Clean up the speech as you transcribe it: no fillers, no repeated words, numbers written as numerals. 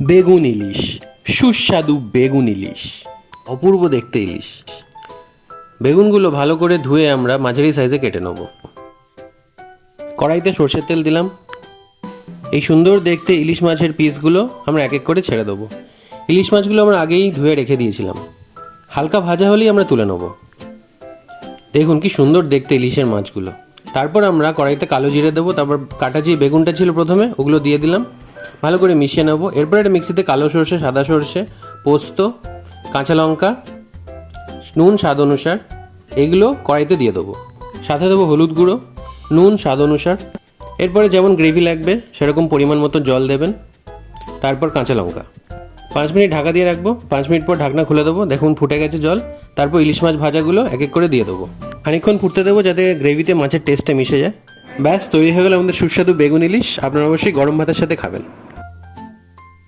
বেগুন ইলিশ, সুস্বাদু বেগুন ইলিশ, অপূর্ব দেখতে ইলিশ। বেগুনগুলো ভালো করে ধুয়ে আমরা মাঝারি সাইজে কেটে নেব। কড়াইতে সর্ষের তেল দিলাম। এই সুন্দর দেখতে ইলিশ মাছের পিসগুলো আমরা এক এক করে ছেড়ে দেবো। ইলিশ মাছগুলো আমরা আগেই ধুয়ে রেখে দিয়েছিলাম, হালকা ভাজা হলেই আমরা তুলে নেব। দেখুন কি সুন্দর দেখতে ইলিশের মাছগুলো। তারপর আমরা কড়াইতে কালো জিরে দেবো, তারপর কাটা যে বেগুনটা ছিল প্রথমে ওগুলো দিয়ে দিলাম, ভালো করে মিশিয়ে নেবো। এরপর একটা মিক্সিতে কালো সর্ষে, সাদা সর্ষে, পোস্ত, কাঁচা লঙ্কা, নুন স্বাদ অনুসার এগুলো কড়াইতে দিয়ে দেবো। সাথে দেবো হলুদ গুঁড়ো, নুন স্বাদ অনুসার। এরপরে যেমন গ্রেভি লাগবে সেরকম পরিমাণ মতো জল দেবেন। তারপর কাঁচা লঙ্কা। 5 মিনিট ঢাকা দিয়ে রাখবো। 5 মিনিট পর ঢাকনা খুলে দেবো, দেখুন ফুটে গেছে জল। তারপর ইলিশ মাছ ভাজাগুলো এক এক করে দিয়ে দেবো। খানিকক্ষণ ফুটতে দেবো যাতে গ্রেভিতে মাছের টেস্টটা মিশে যায়। ব্যাস তৈরি হয়ে গেল আমাদের সুস্বাদু বেগুন ইলিশ। আপনারা অবশ্যই গরম ভাতের সাথে খাবেন।